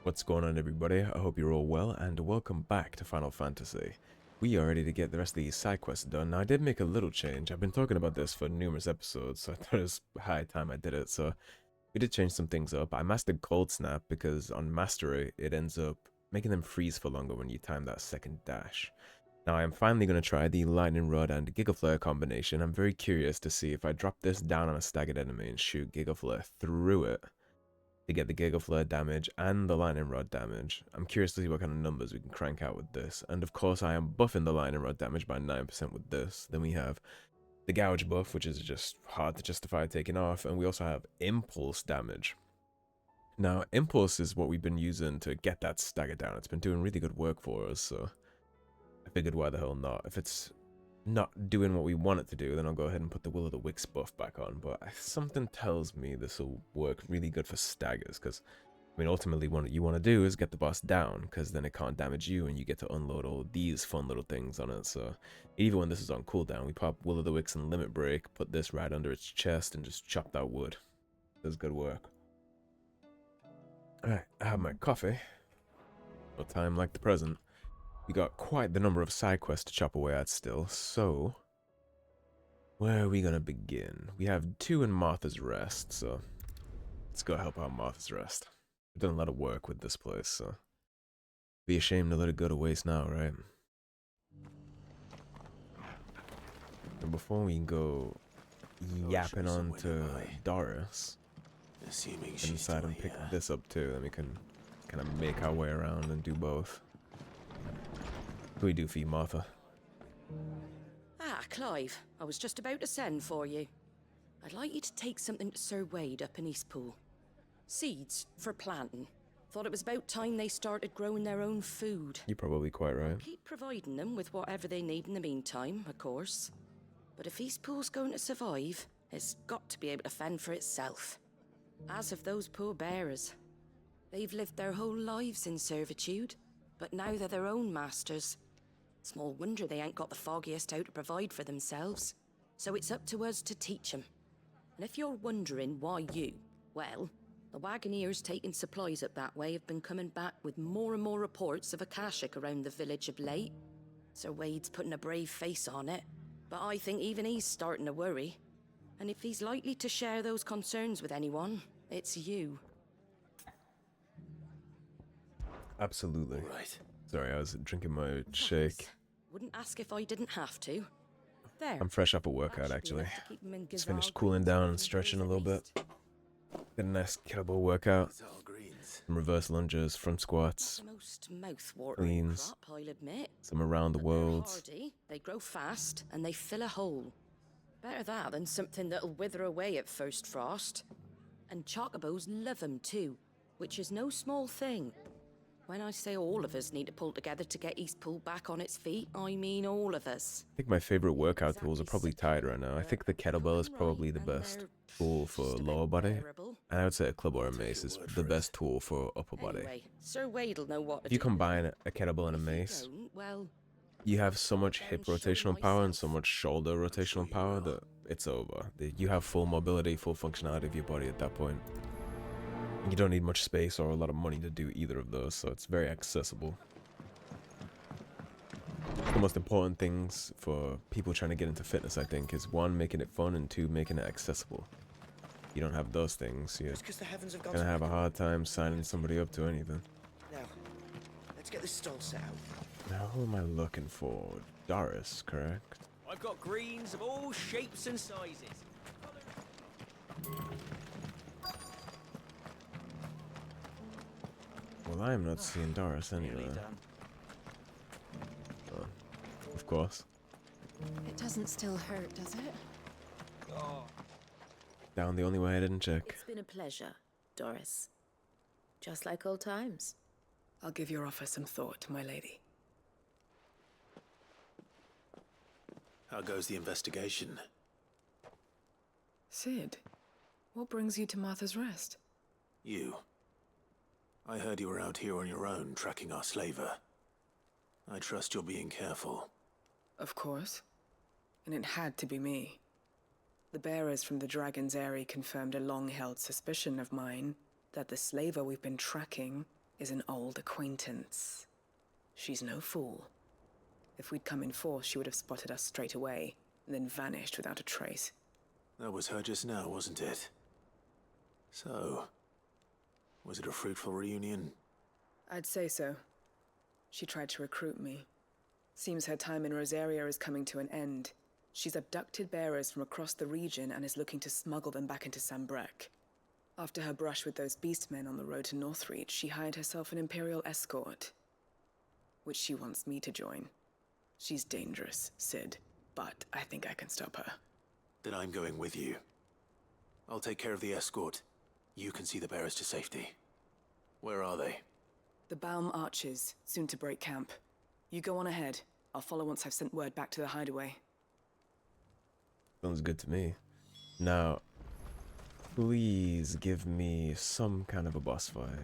What's going on, everybody? I hope you're all well, and welcome back to Final Fantasy. We are ready to get the rest of these side quests done. Now, I did make a little change. I've been talking about this for numerous episodes, so I thought it was high time I did it. So, we did change some things up. I mastered Cold Snap because on Mastery, it ends up making them freeze for longer when you time that second dash. Now, I'm finally going to try the Lightning Rod and Giga Flare combination. I'm very curious to see if I drop this down on a staggered enemy and shoot Giga Flare through it to get the Giga Flare damage and the Lightning Rod damage. I'm curious to see what kind of numbers we can crank out with this. And of course, I am buffing the Lightning Rod damage by 9% with this. Then we have the Gouge buff, which is just hard to justify taking off. And we also have Impulse damage. Now, Impulse is what we've been using to get that stagger down. It's been doing really good work for us, so I figured why the hell not. If it's not doing what we want it to do, then I'll go ahead and put the Will-o'-the-Wisp buff back on. But something tells me this will work really good for staggers, because I mean, ultimately what you want to do is get the boss down, because then it can't damage you and you get to unload all these fun little things on it. So even when this is on cooldown, we pop Will-o'-the-Wisp and Limit Break, put this right under its chest, and just chop that wood. Does good work. Alright, I have my coffee. No time like the present. We got quite the number of side quests to chop away at still, so where are we gonna begin? We have 2 in Martha's Rest, so let's go help out Martha's Rest. We've done a lot of work with this place, so be ashamed to let it go to waste now, right? And before we go yapping on to Doris, inside and pick this up too, then we can kind of make our way around and do both. What do we do for you, Martha? Ah, Clive, I was just about to send for you. I'd like you to take something to Sir Wade up in Eastpool. Seeds for planting. Thought it was about time they started growing their own food. You're probably quite right. Keep providing them with whatever they need in the meantime, of course. But if Eastpool's going to survive, it's got to be able to fend for itself. As of those poor bearers. They've lived their whole lives in servitude, but now they're their own masters. Small wonder they ain't got the foggiest how to provide for themselves. So it's up to us to teach them. And if you're wondering why you, well, the Wagoneers taking supplies up that way have been coming back with more and more reports of Akashic around the village of late. Sir Wade's putting a brave face on it, but I think even he's starting to worry. And if he's likely to share those concerns with anyone, it's you. Absolutely. Right. Sorry, I was drinking my shake. Wouldn't ask if I didn't have to. There. I'm fresh up a workout, actually. Just finished cooling down and stretching a little bit. Did a nice kettlebell workout. Some reverse lunges, front squats, cleans, I'll admit. some around the world. Hardy, they grow fast and they fill a hole. Better that than something that'll wither away at first frost. And chocobos love 'em too, which is no small thing. When I say all of us need to pull together to get Eastpool back on its feet, I mean all of us. I think my favorite workout tools are probably tied right now. I think the kettlebell is probably the best tool for lower body. And I would say a club or a mace is the best tool for upper body. Anyway, Sir Wade'll know what to If you do. combine a kettlebell and a mace, Well, you have so much hip rotational power and so much shoulder rotational power that it's over. You have full mobility, full functionality of your body at that point. You don't need much space or a lot of money to do either of those, so it's very accessible. The most important things for people trying to get into fitness, I think, is 1, making it fun, and 2, making it accessible. You don't have those things, you're gonna have a hard time signing somebody up to anything. Now, let's get this stall set out. Now, who am I looking for? Doris, correct? I've got greens of all shapes and sizes. Well, I am not seeing Doris anywhere. Oh, of course. It doesn't still hurt, does it? Oh, Down the only way I didn't check. It's been a pleasure, Doris. Just like old times. I'll give your offer some thought, my lady. How goes the investigation? Sid, what brings you to Martha's Rest? You. I heard you were out here on your own, tracking our slaver. I trust you're being careful. Of course. And it had to be me. The bearers from the Dragon's Eyrie confirmed a long-held suspicion of mine that the slaver we've been tracking is an old acquaintance. She's no fool. If we'd come in force, she would have spotted us straight away, and then vanished without a trace. That was her just now, wasn't it? So, was it a fruitful reunion? I'd say so. She tried to recruit me. Seems her time in Rosaria is coming to an end. She's abducted bearers from across the region and is looking to smuggle them back into Sambrek. After her brush with those beastmen on the road to Northreach, she hired herself an Imperial escort, which she wants me to join. She's dangerous, Sid, but I think I can stop her. Then I'm going with you. I'll take care of the escort. You can see the bearers to safety. Where are they? The Baum Archers, soon to break camp. You go on ahead. I'll follow once I've sent word back to the hideaway. Sounds good to me. Now, please give me some kind of a boss fight.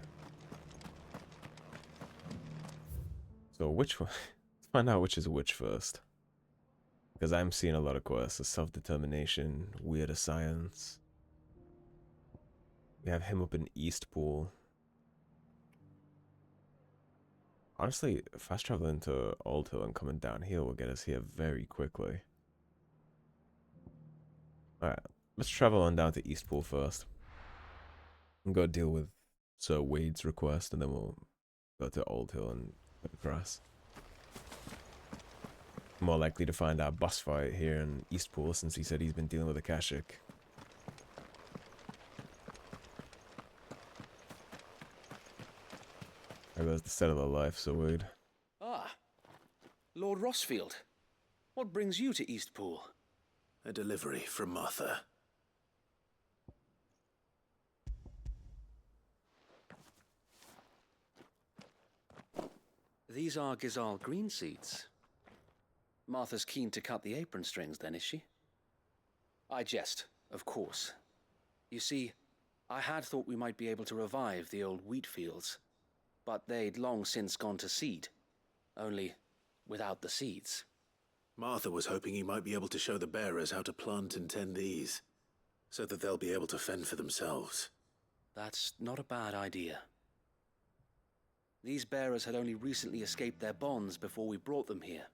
So which one? Let's find out which is which first. Because I'm seeing a lot of quests. The self-determination, weirder science. We have him up in Eastpool. Honestly, fast traveling to Old Hill and coming down here will get us here very quickly. Alright, let's travel on down to Eastpool first. And go deal with Sir Wade's request, and then we'll go to Old Hill and cut across. More likely to find our boss fight here in Eastpool, since he said he's been dealing with Akashic. There goes the set of the life, Sir Wade. Ah, Lord Rosfield. What brings you to Eastpool? A delivery from Martha. These are Gizal green seeds. Martha's keen to cut the apron strings, then, is she? I jest, of course. You see, I had thought we might be able to revive the old wheat fields, but they'd long since gone to seed, only without the seeds. Martha was hoping he might be able to show the bearers how to plant and tend these, so that they'll be able to fend for themselves. That's not a bad idea. These bearers had only recently escaped their bonds before we brought them here.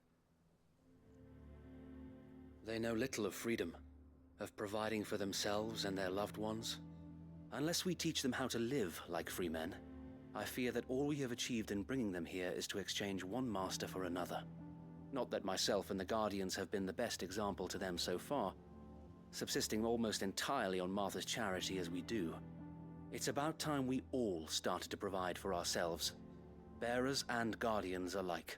They know little of freedom, of providing for themselves and their loved ones. Unless we teach them how to live like free men, I fear that all we have achieved in bringing them here is to exchange one master for another. Not that myself and the Guardians have been the best example to them so far, subsisting almost entirely on Martha's charity as we do. It's about time we all started to provide for ourselves, bearers and Guardians alike.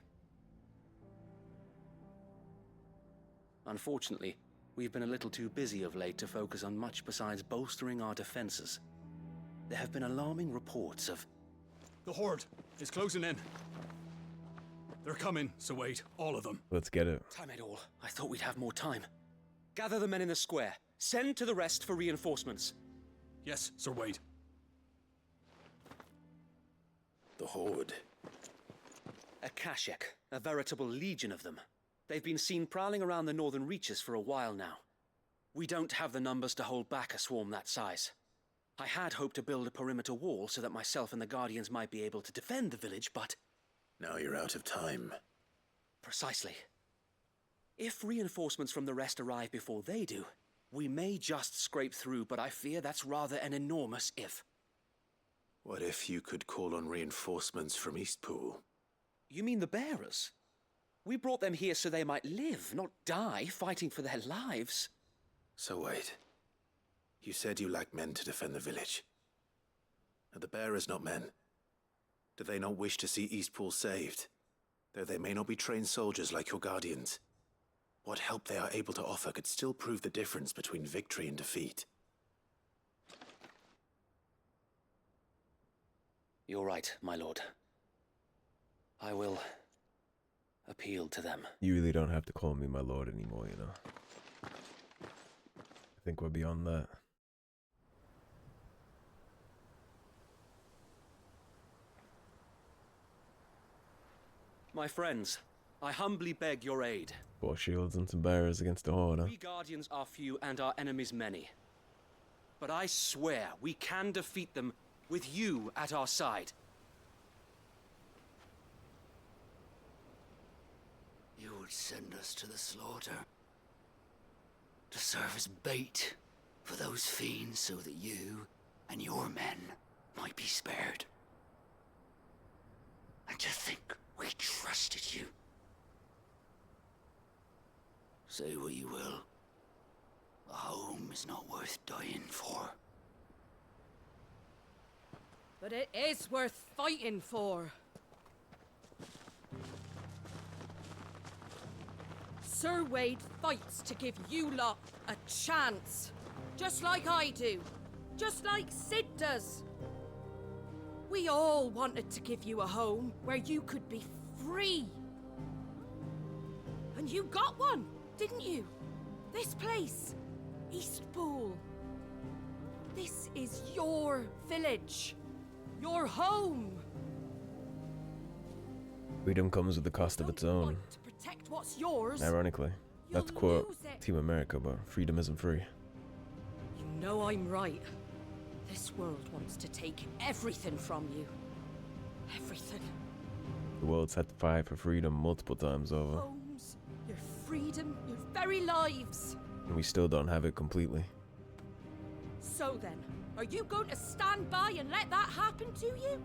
Unfortunately, we've been a little too busy of late to focus on much besides bolstering our defenses. There have been alarming reports of... The Horde is closing in. They're coming, so wait, all of them. Let's get it. Time it all. I thought we'd have more time. Gather the men in the square. Send to the rest for reinforcements. Yes, Sir Wade. The Horde. Akashic, a veritable legion of them. They've been seen prowling around the northern reaches for a while now. We don't have the numbers to hold back a swarm that size. I had hoped to build a perimeter wall so that myself and the Guardians might be able to defend the village, but... Now you're out of time. Precisely. If reinforcements from the rest arrive before they do, we may just scrape through, but I fear that's rather an enormous if. What if you could call on reinforcements from Eastpool? You mean the bearers? We brought them here so they might live, not die, fighting for their lives. So wait. You said you lack men to defend the village. Are the bearers not men? Do they not wish to see Eastpool saved? Though they may not be trained soldiers like your Guardians. What help they are able to offer could still prove the difference between victory and defeat. You're right, my lord. I will appeal to them. You really don't have to call me my lord anymore, you know. I think we're beyond that. My friends, I humbly beg your aid. 4 shields and some bearers against the Horde, huh? We Guardians are few and our enemies many. But I swear we can defeat them with you at our side. would send us to the slaughter. To serve as bait for those fiends so that you and your men might be spared. And to think we trusted you. Say what you will. A home is not worth dying for. But it is worth fighting for. Sir Wade fights to give you lot a chance. Just like I do. Just like Sid does. We all wanted to give you a home where you could be free. And you got one, didn't you? This place, Eastpool. This is your village. Your home. Freedom comes with the cost of its own. To protect what's yours. Ironically, not to you'll quote lose it. Team America, but freedom isn't free. You know I'm right. This world wants to take everything from you. Everything. The world's had to fight for freedom multiple times over, Homes, your freedom, your very lives. and we still don't have it completely. So then, are you going to stand by and let that happen to you?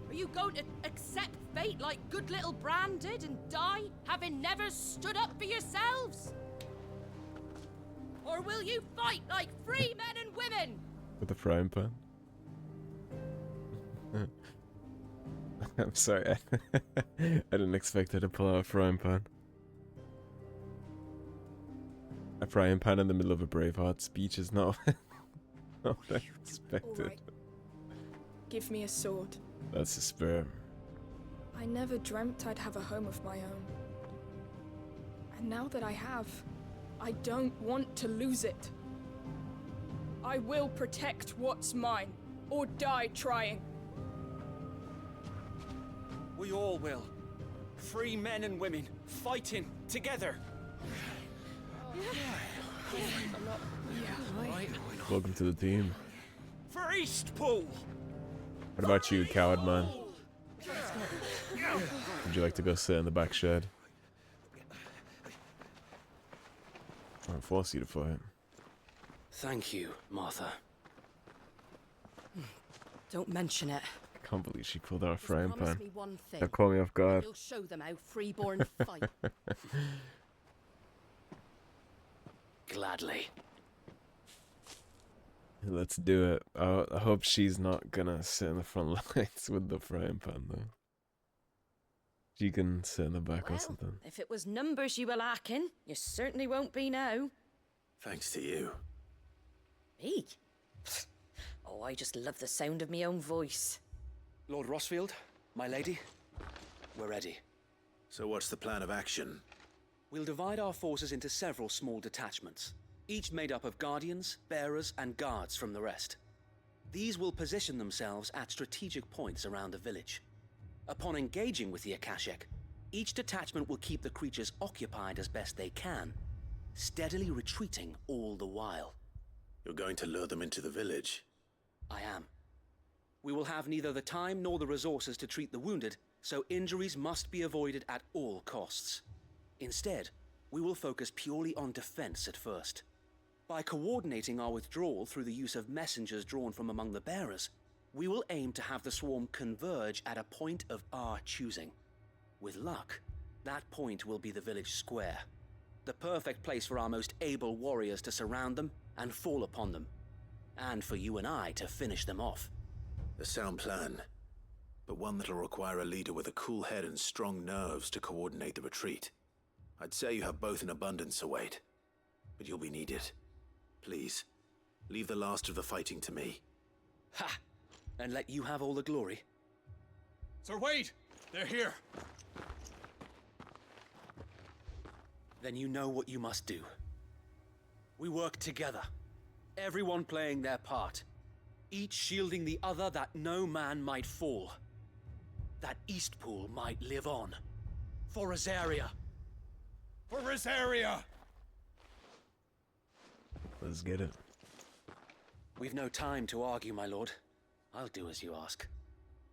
Are you going to accept fate like good little Bran did and die, having never stood up for yourselves? Or will you fight like free men and women? With a frying pan? I'm sorry, I didn't expect her to pull out a frying pan. A frying pan in the middle of a Braveheart speech is not, not what I expected. All right. Give me a sword. That's the spirit. I never dreamt I'd have a home of my own. And now that I have, I don't want to lose it. I will protect what's mine, or die trying. We all will. Free men and women, fighting together. Welcome to the team. For Eastpool! What about you, coward man? Would you like to go sit in the back shed? I won't force you to fight. Thank you, Martha. Don't mention it. I can't believe she pulled out a frying Promise pan. me one thing. That caught me off guard. You'll show them how freeborn fight. Gladly. Let's do it. I hope she's not gonna sit in the front lines with the frying pan, though. She can sit in the back or Well, something. if it was numbers you were lacking, you certainly won't be now. Thanks to you. Me? Oh, I just love the sound of my own voice. Lord Rosfield, my lady, we're ready. So what's the plan of action? We'll divide our forces into several small detachments, each made up of guardians, bearers, and guards from the rest. These will position themselves at strategic points around the village. Upon engaging with the Akashic, each detachment will keep the creatures occupied as best they can, steadily retreating all the while. You're going to lure them into the village? I am. We will have neither the time nor the resources to treat the wounded, so injuries must be avoided at all costs. Instead, we will focus purely on defense at first. By coordinating our withdrawal through the use of messengers drawn from among the bearers, we will aim to have the swarm converge at a point of our choosing. With luck, that point will be the village square, the perfect place for our most able warriors to surround them and fall upon them, and for you and I to finish them off. A sound plan, but one that'll require a leader with a cool head and strong nerves to coordinate the retreat. I'd say you have both in abundance, Await, but you'll be needed. Please, leave the last of the fighting to me. Ha! And let you have all the glory. Sir Wade! They're here! Then you know what you must do. We work together, everyone playing their part, each shielding the other that no man might fall, that Eastpool might live on. For Rosaria! For Rosaria! Let's get it. We've no time to argue, my lord. I'll do as you ask.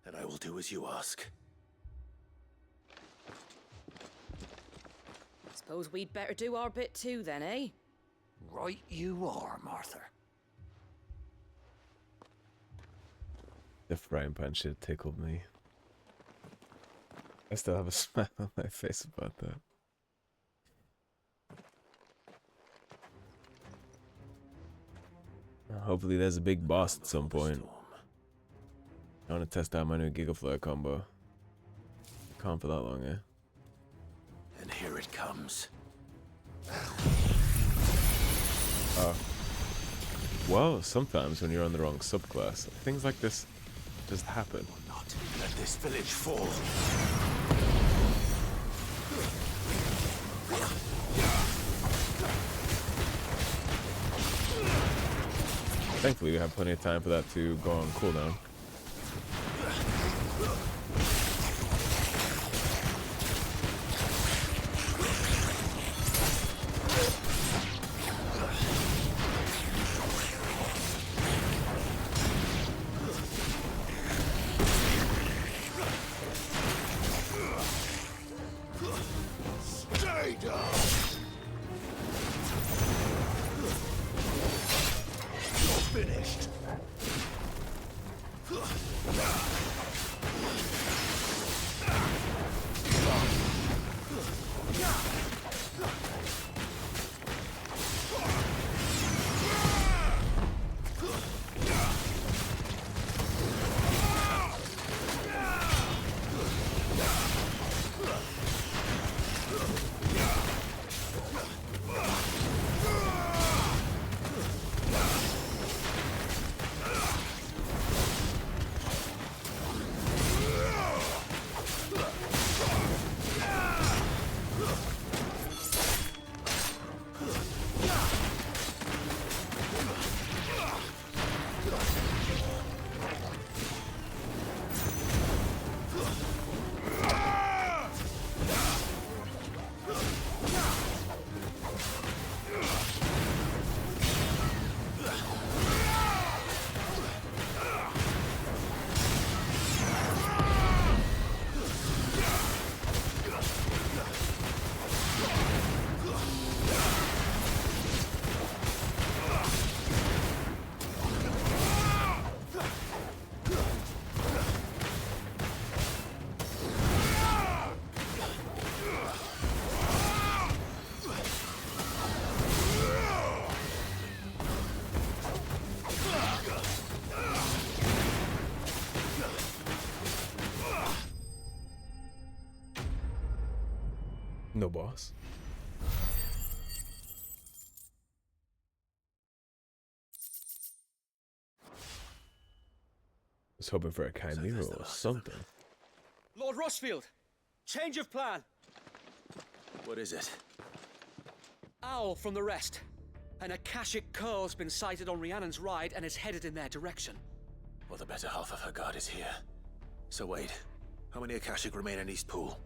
And I will do as you ask. Suppose we'd better do our bit too then, eh? Right you are, Martha. The frying pan shit tickled me. I still have a smile on my face about that. Hopefully there's a big boss at some point. I want to test out my new Gigaflare combo. Can't for that long, eh? And here it comes. Oh. Well, sometimes when you're on the wrong subclass, things like this just happen. Will not let this village fall. Thankfully, we have plenty of time for that to go on cooldown. Stay down. You're finished. No boss. Was hoping for a chimera or something. Lord Rosfield! Change of plan! What is it? Owl from the rest. An Akashic curl's been sighted on Rhiannon's ride and is headed in their direction. Well, the better half of her guard is here. So wait, how many Akashic remain in Eastpool?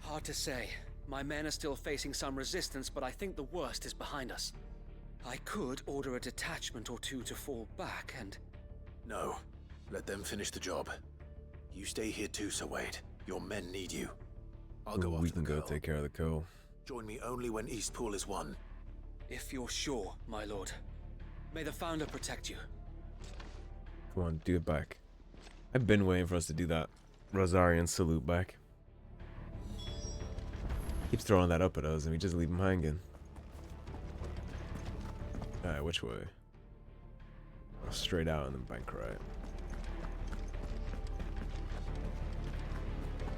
Hard to say. My men are still facing some resistance, but I think the worst is behind us. I could order a detachment or two to fall back and... No. Let them finish the job. You stay here too, Sir Wade. Your men need you. I'll go We after can the go girl. take care of the coal. Join me only when Eastpool is won. If you're sure, my lord. May the Founder protect you. Come on, do it back. I've been waiting for us to do that Rosarian salute back. Keeps throwing that up at us and we just leave him hanging. Alright, which way? Straight out and then bank right.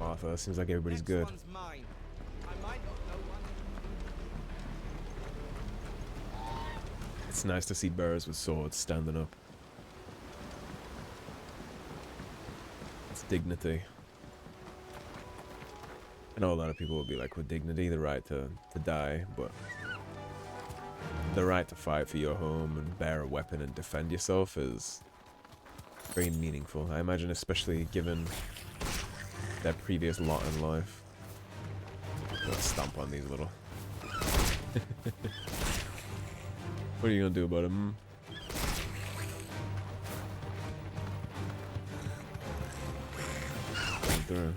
Arthur, seems like everybody's good. It's nice to see bearers with swords standing up. It's dignity. I know a lot of people will be like, with dignity, the right to die, but the right to fight for your home and bear a weapon and defend yourself is very meaningful. I imagine, especially given their previous lot in life. Let's stomp on these little. What are you gonna do about him? Through.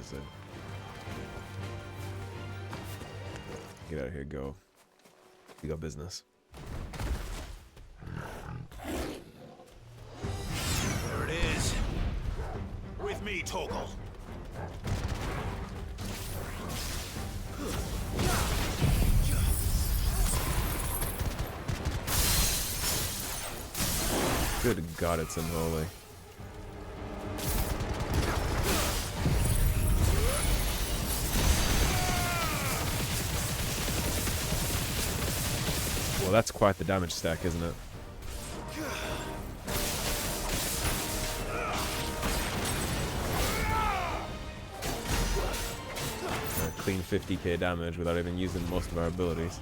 said. Get out of here, go. We got business. There it is. With me, Torgal. Good God, it's unholy. Well, that's quite the damage stack, isn't it? A clean 50k damage without even using most of our abilities.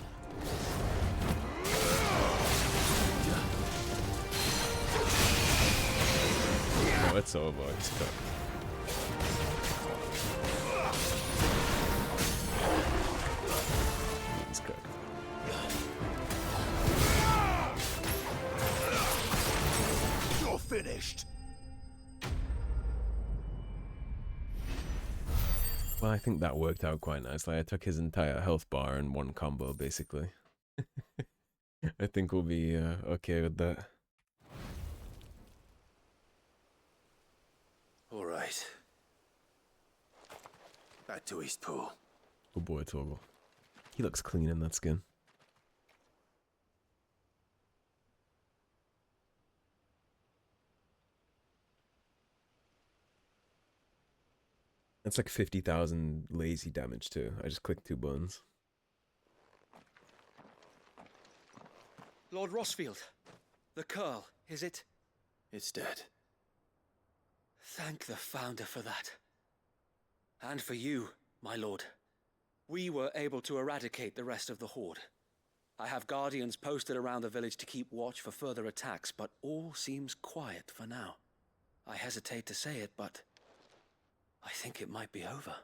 Oh, it's over. It's cooked. It's cooked. You're finished. Well, I think that worked out quite nicely. I took his entire health bar in one combo, basically. I think we'll be okay with that. All right. Back to Eastpool. Good boy, Torgal. He looks clean in that skin. That's like 50,000 lazy damage too. I just clicked 2 buttons. Lord Rosfield, the Curl, is it? It's dead. Thank the Founder for that. And for you, my lord. We were able to eradicate the rest of the Horde. I have guardians posted around the village to keep watch for further attacks, but all seems quiet for now. I hesitate to say it, but I think it might be over.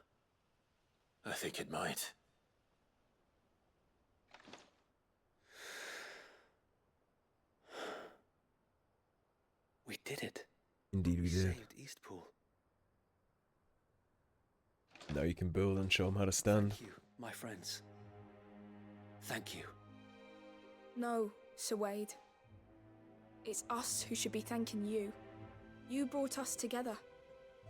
I think it might. We did it. Indeed we did. Saved Eastpool. Now you can build and show them how to stand. Thank you, my friends. Thank you. No, Sir Wade. It's us who should be thanking you. You brought us together.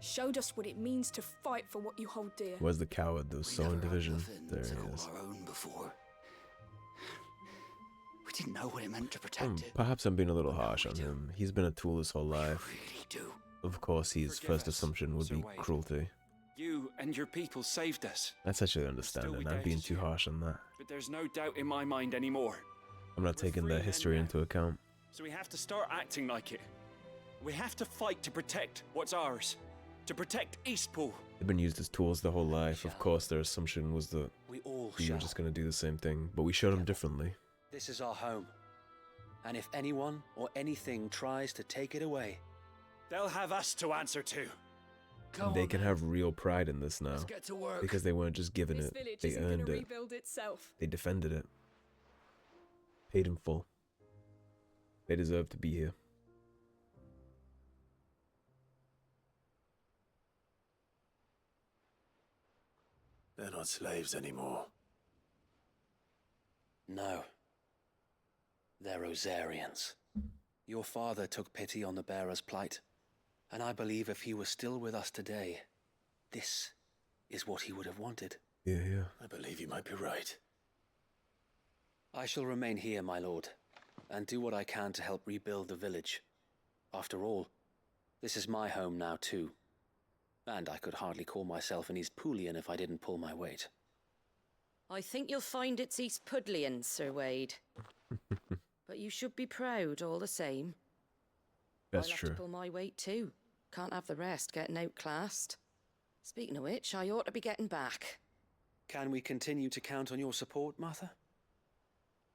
Showed us what it means to fight for what you hold dear. Where's the coward that was so in division? There he is. Our own before. We didn't know what it meant to protect it. Perhaps I'm being a little harsh on him. He's been a tool his whole life. Really do. Of course, his Forgive first us, assumption would Sir be Wade. cruelty. You and your people saved us, That's actually Still understanding. we I'm being doubted too you. harsh on that. but there's no doubt in my mind anymore. I'm not We're taking free their men history now. into account. So we have to start acting like it. We have to fight to protect what's ours. To protect Eastpool. They've been used as tools their whole life. Of course, their assumption was that We all we shall. were just going to do the same thing, but we showed them differently. This is our home. And if anyone or anything tries to take it away, They'll have us to answer to. And they can have real pride in this now, Let's get to work. because they weren't just given This it, village they isn't gonna earned it. rebuild itself. They defended it. Paid in full. They deserve to be here. They're not slaves anymore. no. They're Rosarians. Your father took pity on the bearer's plight, and I believe if he was still with us today, this is what he would have wanted. Yeah, yeah. I believe you might be right. I shall remain here, my lord, and do what I can to help rebuild the village. After all, this is my home now too, and I could hardly call myself an Eastpoolian if I didn't pull my weight. I think you'll find it's East Pudlian, Sir Wade. But you should be proud all the same. That's I'll have true. to pull my weight too. Can't have the rest getting outclassed. Speaking of which, I ought to be getting back. Can we continue to count on your support, Martha?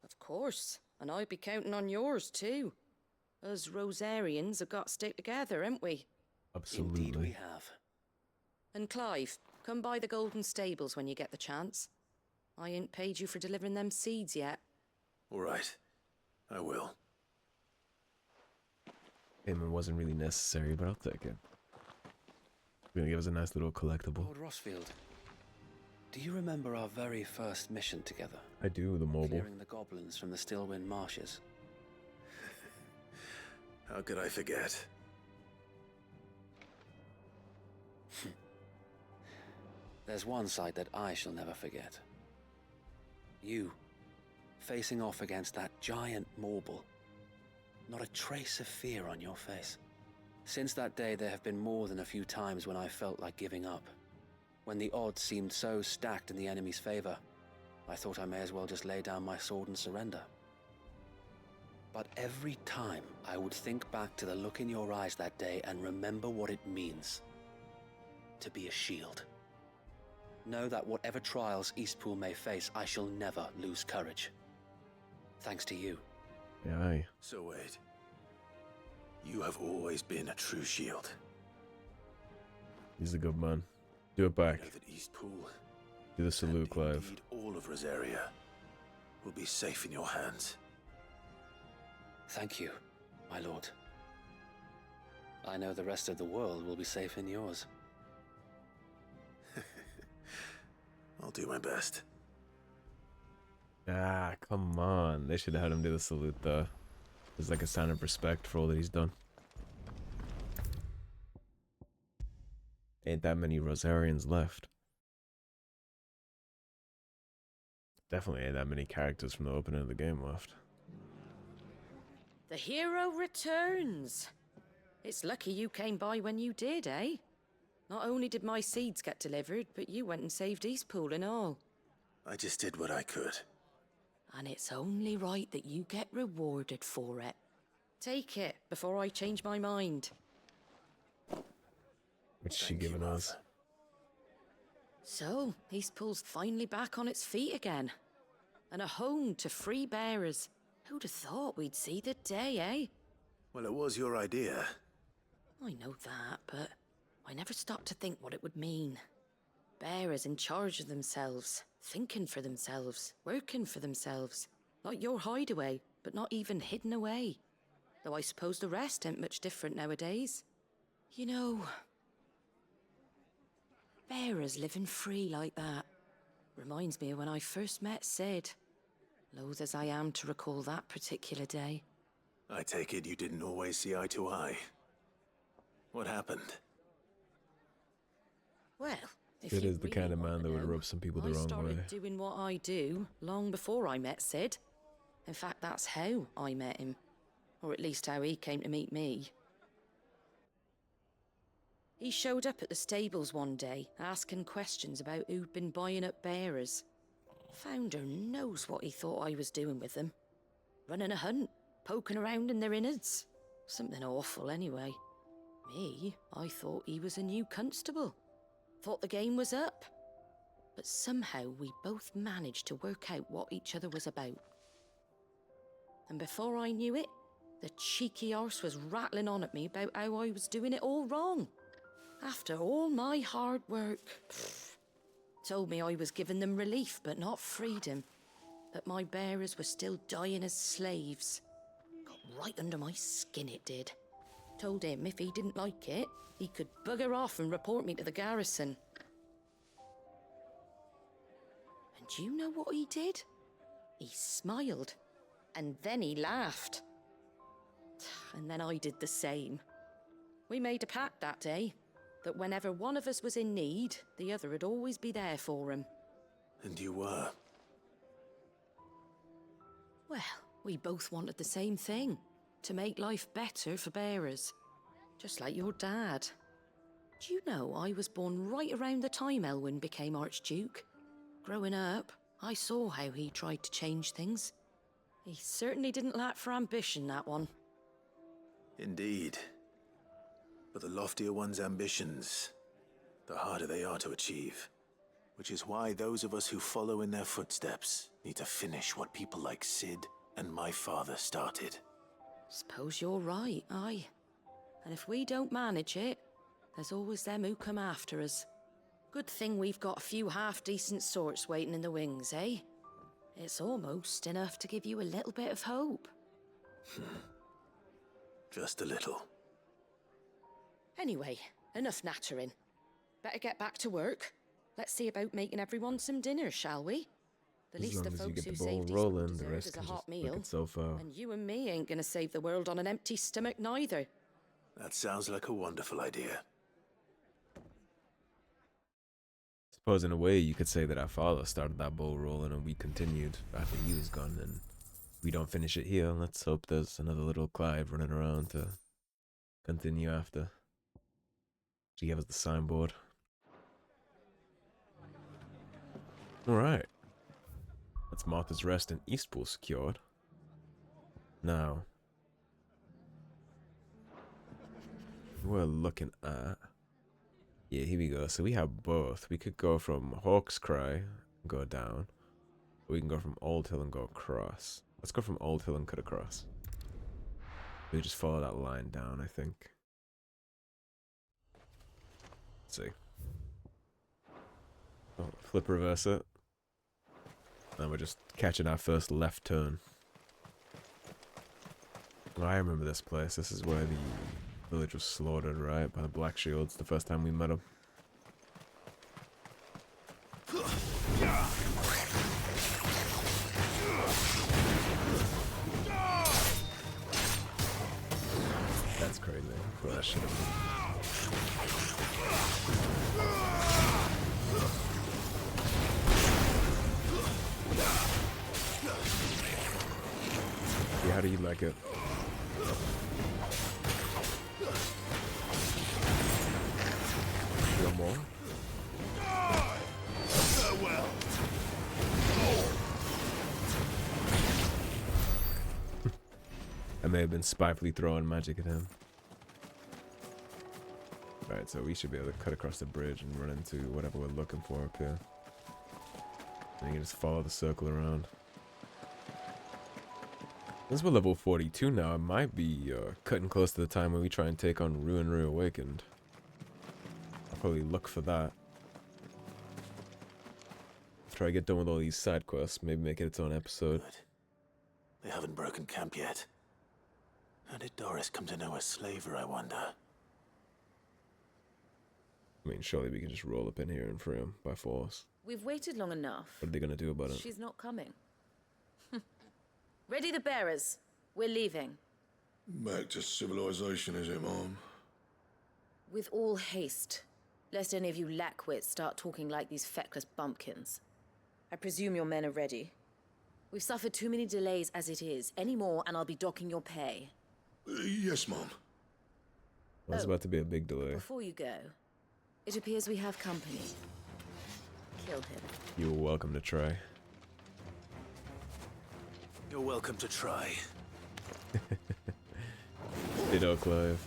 Of course, and I'd be counting on yours too. Us Rosarians have got to stick together, ain't we? Absolutely. Indeed we have. And Clive, come by the Golden Stables when you get the chance. I ain't paid you for delivering them seeds yet. All right. I will. Payment wasn't really necessary, but I'll take it. gonna give us a nice little collectible. Lord Rosfield, do you remember our very first mission together? I do, the mobile. Clearing the goblins from the Stillwind marshes. How could I forget? There's one sight that I shall never forget. You, facing off against that giant Morble. Not a trace of fear on your face. Since that day, there have been more than a few times when I felt like giving up. When the odds seemed so stacked in the enemy's favor, I thought I may as well just lay down my sword and surrender. But every time, I would think back to the look in your eyes that day and remember what it means to be a shield. Know that whatever trials Eastpool may face, I shall never lose courage. Thanks to you. Yeah, aye. So wait. You have always been a true shield. He's a good man. Do it back. I know that Eastpool, Do the salute, and Clive. indeed all of Rosaria, will be safe in your hands. Thank you, my lord. I know the rest of the world will be safe in yours. I'll do my best. Ah, come on. They should have had him do the salute, though. It's like a sign of respect for all that he's done. Ain't that many Rosarians left. Definitely ain't that many characters from the opening of the game left. The hero returns. It's lucky you came by when you did, eh? Not only did my seeds get delivered, but you went and saved Eastpool and all. I just did what I could. And it's only right that you get rewarded for it. Take it before I change my mind. What's she Thank you, giving us? Martha. So, Eastpool's finally back on its feet again. And a home to free bearers. Who'd have thought we'd see the day, eh? Well, it was your idea. I know that, but I never stopped to think what it would mean. Bearers in charge of themselves, thinking for themselves, working for themselves. Like your hideaway, but not even hidden away. Though I suppose the rest ain't much different nowadays. You know, bearers living free like that reminds me of when I first met Sid. Loath as I am to recall that particular day. I take it you didn't always see eye to eye. What happened? Well, if Sid you is the really kind of want man to that would know, rub some people the I wrong started way. doing what I do long before I met Sid. In fact, that's how I met him. Or at least how he came to meet me. He showed up at the stables one day, asking questions about who'd been buying up bearers. Founder knows what he thought I was doing with them. Running a hunt, poking around in their innards. Something awful anyway. Me, I thought he was a new constable. Thought the game was up. But somehow we both managed to work out what each other was about. And before I knew it, the cheeky arse was rattling on at me about how I was doing it all wrong. After all my hard work. Told me I was giving them relief but not freedom. That my bearers were still dying as slaves. Got right under my skin, it did. Told him if he didn't like it, he could bugger off and report me to the garrison. And do you know what he did? He smiled. And then he laughed. And then I did the same. We made a pact that day, that whenever one of us was in need, the other would always be there for him. And you were? Well, we both wanted the same thing. To make life better for bearers. Just like your dad. Do you know I was born right around the time Elwyn became Archduke? Growing up, I saw how he tried to change things. He certainly didn't lack for ambition, that one. Indeed. But the loftier one's ambitions, the harder they are to achieve. Which is why those of us who follow in their footsteps need to finish what people like Sid and my father started. Suppose you're right, aye. And if we don't manage it, there's always them who come after us. Good thing we've got a few half-decent sorts waiting in the wings, eh? It's almost enough to give you a little bit of hope. Just a little. Anyway, enough nattering. Better get back to work. Let's see about making everyone some dinner, shall we? The As least long the as you folks get the who ball saved Eastpool rolling, the deserve rest is a can hot just look meal. itself out. And you and me ain't gonna save the world on an empty stomach neither. That sounds like a wonderful idea. Suppose in a way you could say that our father started that ball rolling and we continued after he was gone, and we don't finish it here. Let's hope there's another little Clive running around to continue after. She gave us the signboard. Alright. That's Martha's Rest and Eastpool secured. Now, we're looking at... Yeah, here we go. So we have both. We could go from Hawk's Cry and go down. Or we can go from Old Hill and go across. Let's go from Old Hill and cut across. We just follow that line down, I think. Let's see. Oh, flip reverse it. And we're just catching our first left turn. Well, I remember this place. This is where the village was slaughtered, right? By the Black Shields the first time we met them. That's crazy. Well, that should have... Yeah, how do you like it? One more. I may have been spitefully throwing magic at him. Right, so we should be able to cut across the bridge and run into whatever we're looking for up here. And you can just follow the circle around. Since we're level 42 now, it might be cutting close to the time when we try and take on Ruin Reawakened. I'll probably look for that. Try to get done with all these side quests, maybe make it its own episode. Good. They haven't broken camp yet. How did Doris come to know a slaver, I wonder? I mean, surely we can just roll up in here and free him by force. We've waited long enough. What are they gonna do about it? She's not coming. Ready the bearers. We're leaving. Back to civilization, is it, Mom? With all haste, lest any of you lackwits start talking like these feckless bumpkins. I presume your men are ready. We've suffered too many delays as it is. Any more and I'll be docking your pay. Yes, Mom. That's about to be a big delay. Before you go, it appears we have company. Kill him. You're welcome to try. You're welcome to try. Ditto, Clive.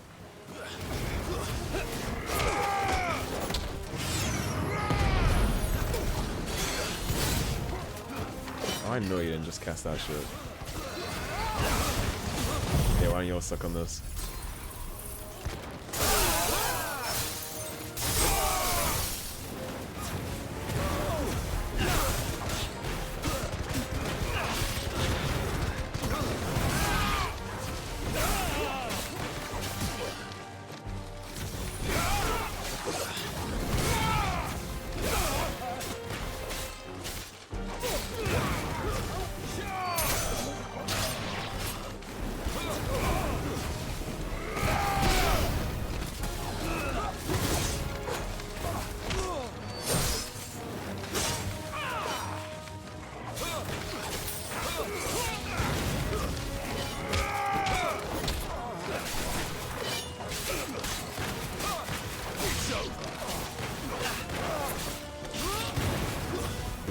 Oh, I know you didn't just cast that shit. Yeah, why don't you all suck on this?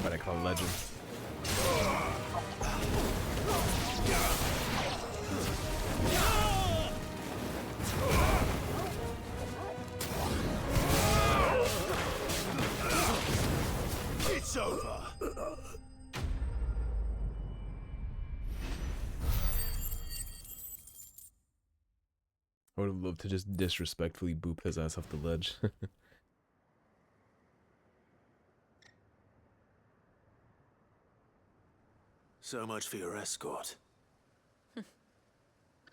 What I call legend. It's over. I would have loved to just disrespectfully boop his ass off the ledge. So much for your escort.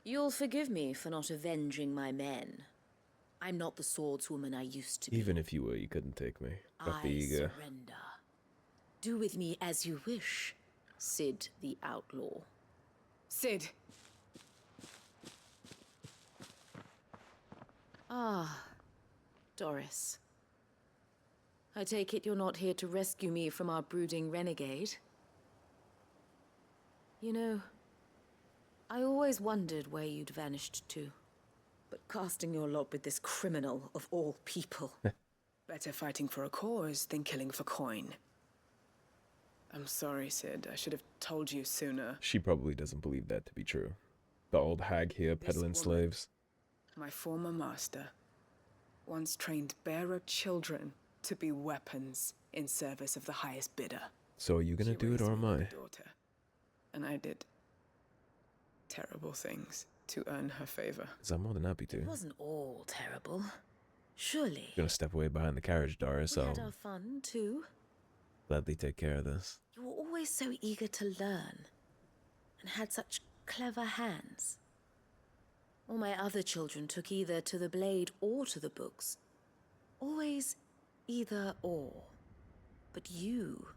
You'll forgive me for not avenging my men. I'm not the swordswoman I used to be. Even if you were, you couldn't take me. Got the I ego. surrender. Do with me as you wish, Sid the Outlaw. Sid! Ah, Doris. I take it you're not here to rescue me from our brooding renegade? You know, I always wondered where you'd vanished to. But casting your lot with this criminal of all people. Better fighting for a cause than killing for coin. I'm sorry, Sid. I should have told you sooner. She probably doesn't believe that to be true. The old hag here peddling slaves. My former master once trained bearer children to be weapons in service of the highest bidder. So are you gonna do it or am I? Daughter, and I did terrible things to earn her favor. 'Cause I'm more than happy to. It wasn't all terrible. Surely. You're gonna step away behind the carriage, Doris. We I'll had our fun, too. gladly take care of this. You were always so eager to learn, and had such clever hands. All my other children took either to the blade or to the books. Always either or. But you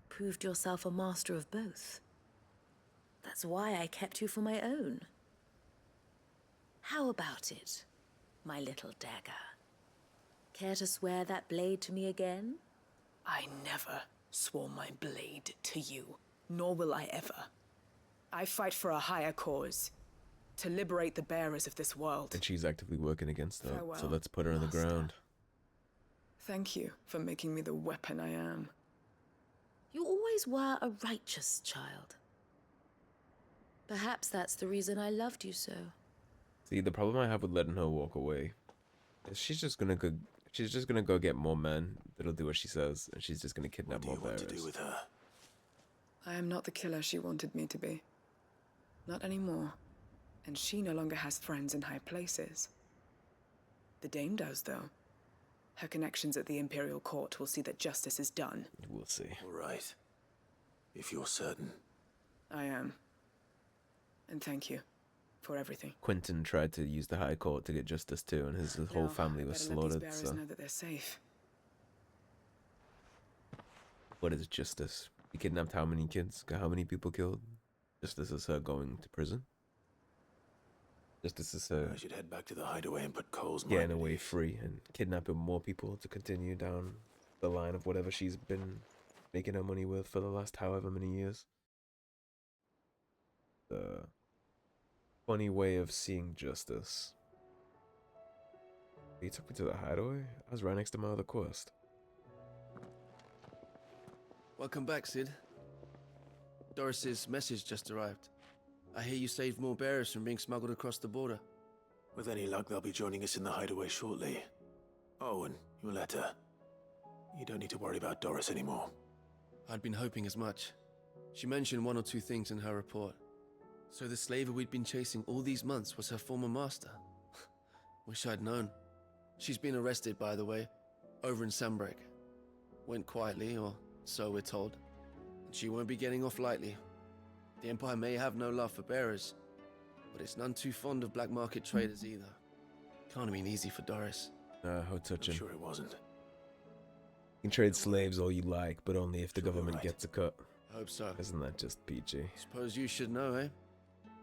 proved yourself a master of both. That's why I kept you for my own. How about it, my little dagger? Care to swear that blade to me again? I never swore my blade to you, nor will I ever. I fight for a higher cause, to liberate the bearers of this world. And she's actively working against that, so Farewell, let's put her on the Master. ground. Thank you for making me the weapon I am. You always were a righteous child. Perhaps that's the reason I loved you so. See, the problem I have with letting her walk away is she's just gonna go get more men that'll do what she says, and she's just gonna kidnap more bearers. What do you want to do with her? I am not the killer she wanted me to be. Not anymore. And she no longer has friends in high places. The Dame does, though. Her connections at the Imperial Court will see that justice is done. We'll see. All right. If you're certain. I am. And thank you for everything. Quentin tried to use the High Court to get justice too, and his whole Now, family I was better let these slaughtered. bearers So, know that they're safe. what is justice? He kidnapped how many kids? Got how many people killed? Justice is her going to prison. Justice is her I should head back to the hideaway and put Cole's getting mind. away free and kidnapping more people to continue down the line of whatever she's been making her money with for the last however many years. The funny way of seeing justice. He took me to the hideaway? I was right next to my other quest. Welcome back, Sid. Doris's message just arrived. I hear you saved more bearers from being smuggled across the border. With any luck, they'll be joining us in the hideaway shortly. Oh, and your letter. You don't need to worry about Doris anymore. I'd been hoping as much. She mentioned one or two things in her report. So the slaver we'd been chasing all these months was her former master. Wish I'd known. She's been arrested, by the way, over in Sandbreak. Went quietly, or so we're told. And she won't be getting off lightly. The Empire may have no love for bearers, but it's none too fond of black market traders either. Can't have been easy for Doris. How touching. I'm sure it wasn't. You can trade slaves all you like, but only if the government gets a cut. I hope so. Isn't that just peachy? Suppose you should know, eh?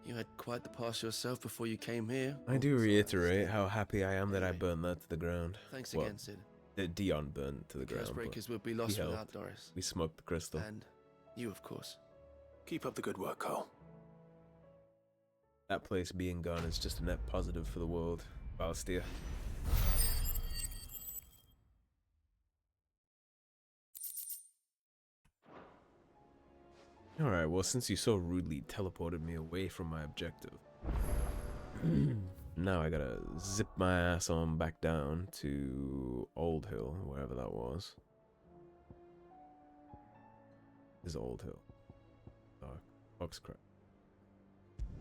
You had quite the past yourself before you came here. I do reiterate how happy I am that I burned that to the ground. Thanks Well, again, Sid. that Dion burned to the ground. but Breakers would be lost we without helped. Doris. We smoked the crystal. And you, of course. Keep up the good work, Cole. That place being gone is just a net positive for the world. Balstia. Alright, well, since you so rudely teleported me away from my objective, now I gotta zip my ass on back down to Old Hill, wherever that was. This is Old Hill. Hawk's Cry.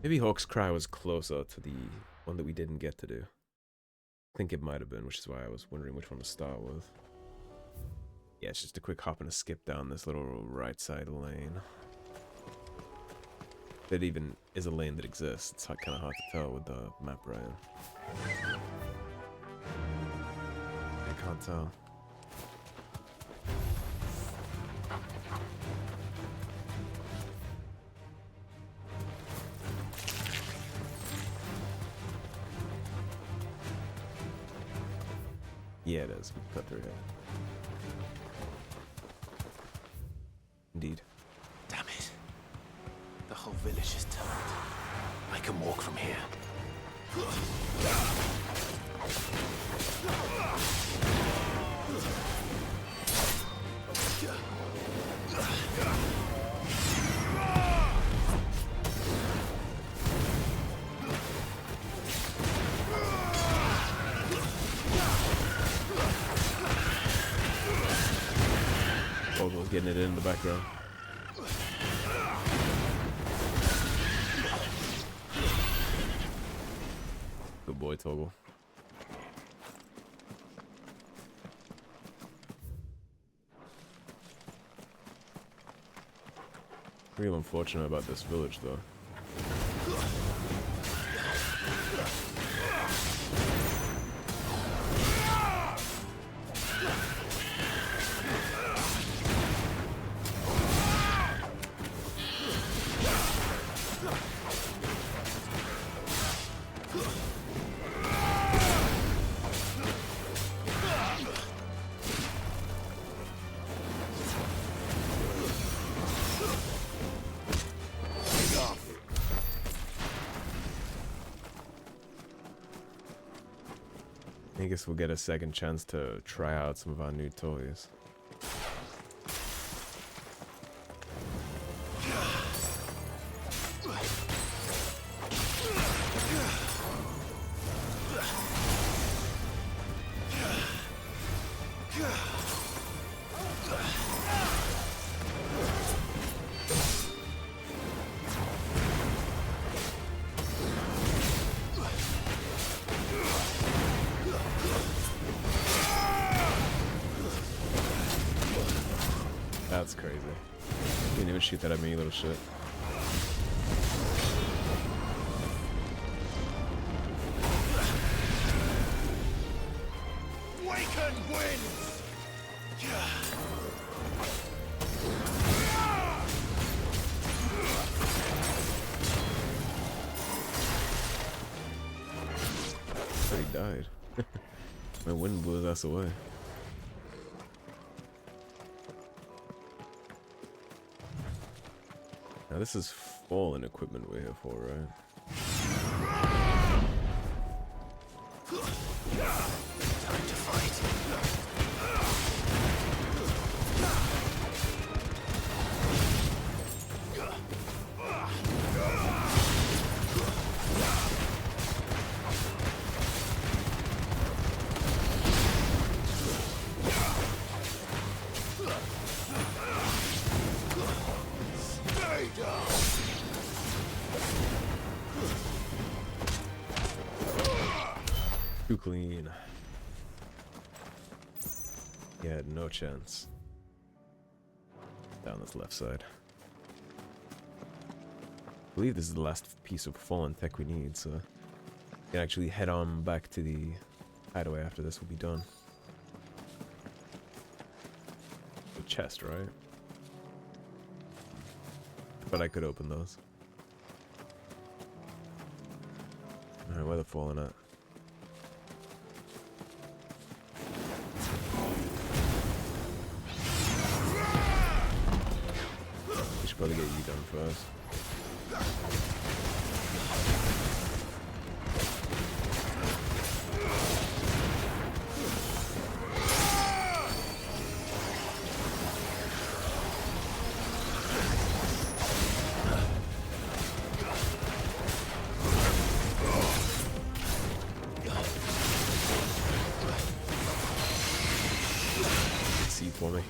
Maybe Hawk's Cry was closer to the one that we didn't get to do. I think it might have been, which is why I was wondering which one to start with. Yeah, it's just a quick hop and a skip down this little right side lane. That even is a lane that exists. It's kind of hard to tell with the map right. I can't tell. Yeah, it is. We can cut through here. Indeed. Damn it. The whole village is turned. I can walk from here. Togo's getting it in the background. Good boy, Togo. Real unfortunate about this village, though. I guess we'll get a second chance to try out some of our new toys. That's crazy. You didn't even shoot that at me, you little shit. Waken wins! But he died. My wind blew his ass away. Now this is fallen equipment we're here for, right? Time to fight. Too clean. Yeah, no chance. Down this left side. I believe this is the last piece of fallen tech we need, so we can actually head on back to the hideaway after this will be done. The chest, right? But I could open those. Alright, where the fallen at? We should probably get you done first. See for me.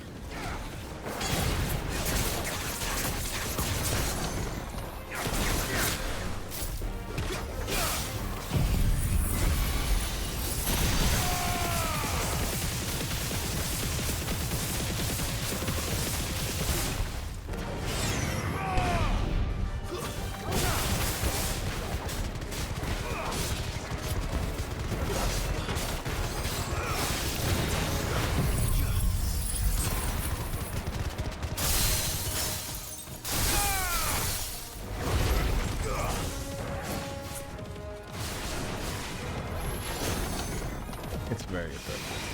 It's very effective.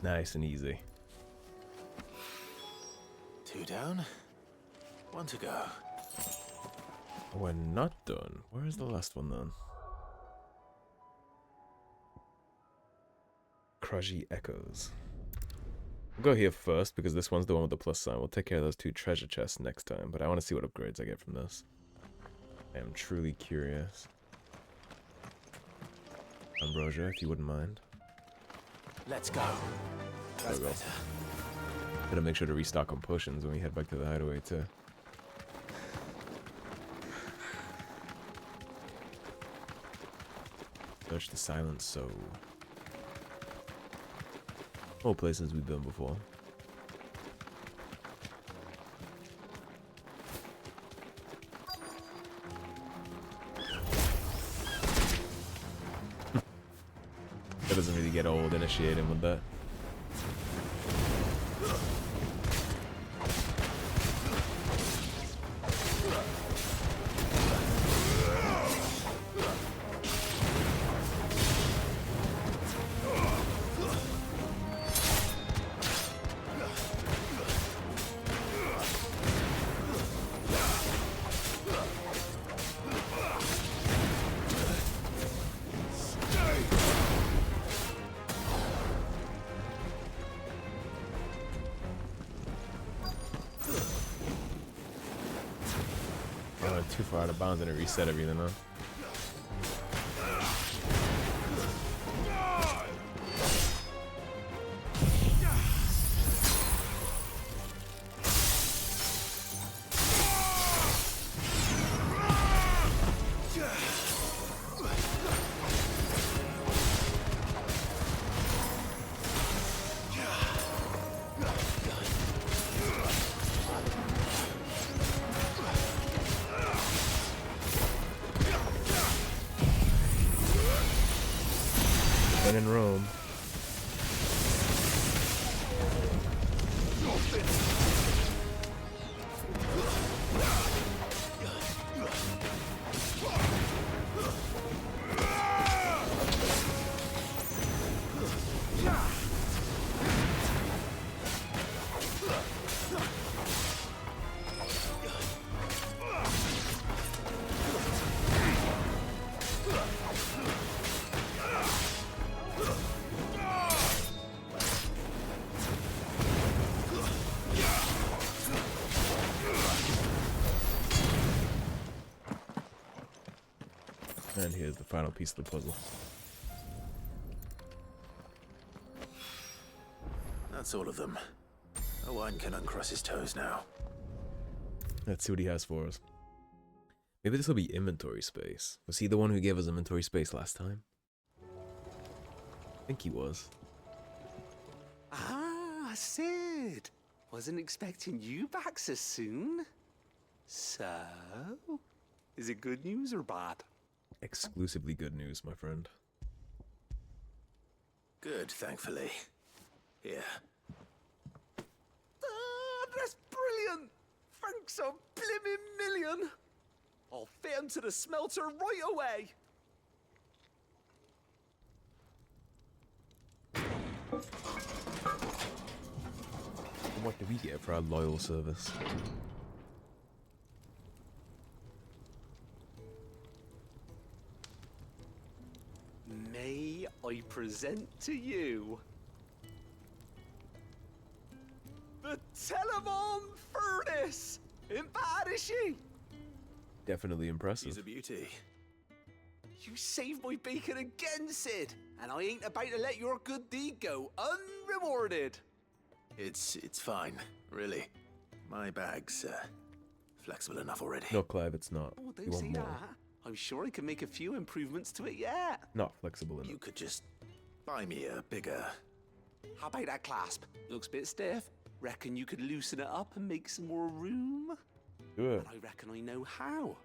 Nice and easy. 2 down, 1 to go. We're not done. Where is the last one then? Crudgy Echoes. We'll go here first because this one's the one with the plus sign. We'll take care of those 2 treasure chests next time, but I want to see what upgrades I get from this. I am truly curious. Ambrosia, if you wouldn't mind. Let's go. That's better. Gotta make sure to restock on potions when we head back to the hideaway too. Search the silent soul. All places we've been before. That doesn't really get old initiating with that. Too far out of bounds and it reset everything, huh? In Rome. And here's the final piece of the puzzle. That's all of them. Owen can uncross his toes now. Let's see what he has for us. Maybe this will be inventory space. Was he the one who gave us inventory space last time? I think he was. Ah, Sid! Wasn't expecting you back so soon. So, is it good news or bad? Exclusively good news, my friend. Good, thankfully. Here. Ah, that's brilliant! Thanks a blimmin' million! I'll fit 'em to the smelter right away! What do we get for our loyal service? May I present to you the Telemon Furnace! Ain't bad, is she? Definitely impressive. She's a beauty. You saved my bacon again, Sid, and I ain't about to let your good deed go unrewarded. It's fine, really. My bag's flexible enough already. No, Clive, it's not. Oh, You don't want say more. that. I'm sure I can make a few improvements to it yet. Not flexible enough. You could just buy me a bigger... How about that clasp? Looks a bit stiff. Reckon you could loosen it up and make some more room? Do it. And I reckon I know how.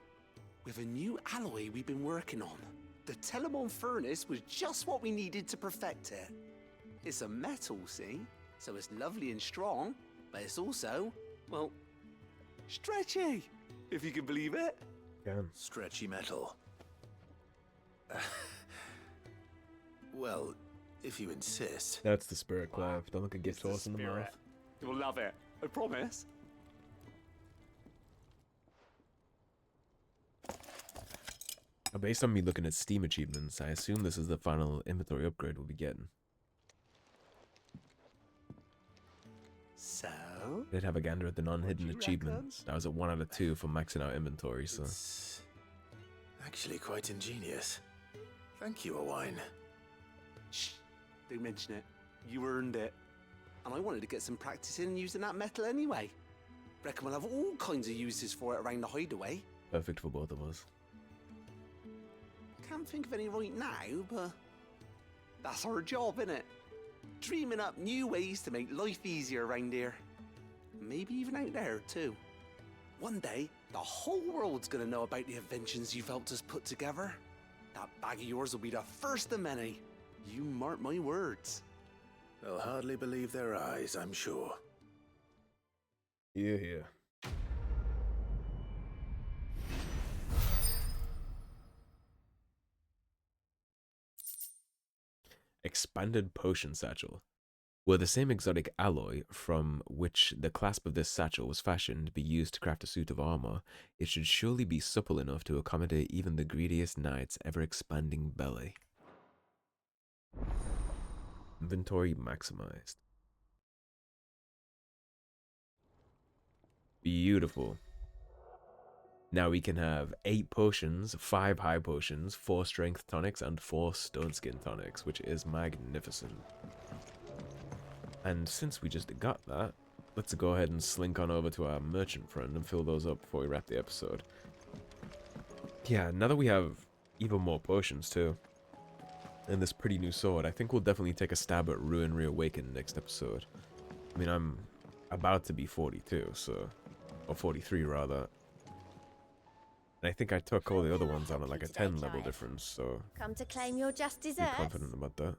with a new alloy we've been working on. The Telemon furnace was just what we needed to perfect it. It's a metal, see? So it's lovely and strong, but it's also, well, stretchy, if you can believe it. Yeah. Stretchy metal. Well, if you insist. That's the spirit, Clive. Don't look a gift horse in the mouth. You'll love it. I promise. Based on me looking at Steam achievements, I assume this is the final inventory upgrade we'll be getting. So? Did have a gander at the non-hidden achievements. I was at 1 out of 2 for maxing out inventory, so... It's actually quite ingenious. Thank you, Owain. Shh, don't mention it. You earned it. And I wanted to get some practice in using that metal anyway. Reckon we'll have all kinds of uses for it around the hideaway. Perfect for both of us. Can't think of any right now, but that's our job, innit? Dreaming up new ways to make life easier around here. Maybe even out there, too. One day, the whole world's gonna know about the inventions you've helped us put together. That bag of yours will be the first of many. You mark my words. They'll hardly believe their eyes, I'm sure. Yeah. Expanded potion satchel. Were the same exotic alloy from which the clasp of this satchel was fashioned be used to craft a suit of armor, it should surely be supple enough to accommodate even the greediest knight's ever-expanding belly. Inventory maximized. Beautiful. Now we can have 8 potions, 5 high potions, 4 strength tonics, and 4 stone skin tonics, which is magnificent. And since we just got that, let's go ahead and slink on over to our merchant friend and fill those up before we wrap the episode. Yeah, now that we have even more potions too, and this pretty new sword, I think we'll definitely take a stab at Ruin Reawakened next episode. I mean, I'm about to be 42, so... or 43 rather. And I think I took all the other ones on at like a 10 level difference, so... Come to claim your just be desserts? confident about that.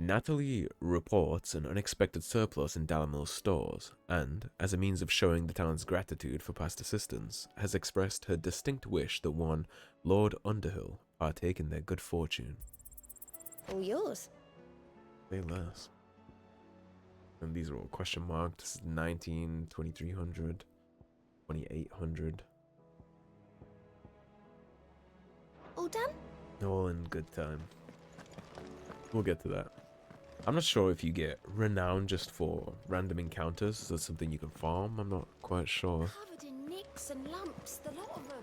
Natalie reports an unexpected surplus in Dalamil's stores, and, as a means of showing the town's gratitude for past assistance, has expressed her distinct wish that one Lord Underhill partake in their good fortune. All yours. Say less. And these are all question marked. This is 19, 2300, 2800. All done? All in good time. We'll get to that. I'm not sure if you get renown just for random encounters. Is that something you can farm? I'm not quite sure. Covered in nicks and lumps, the lot of them.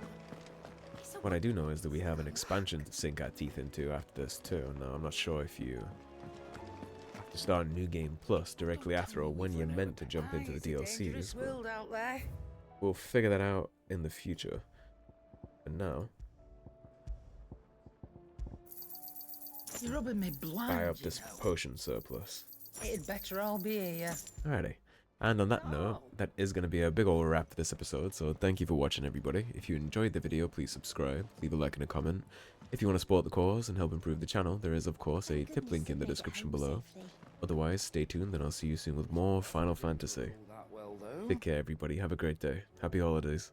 What I do know is that we have an expansion to sink our teeth into after this too. Now, I'm not sure if you have to start New Game Plus directly after or when you're meant to jump into the DLCs. But we'll figure that out in the future. And now, You're rubbing me blind. buy up this potion surplus. It'd better all be here. Alrighty. And on that note, that is going to be a big ol' wrap for this episode, so thank you for watching everybody. If you enjoyed the video, please subscribe, leave a like and a comment. If you want to support the cause and help improve the channel, there is of course a tip link in the description below. Otherwise, stay tuned and I'll see you soon with more Final Fantasy. Take care everybody, have a great day. Happy holidays.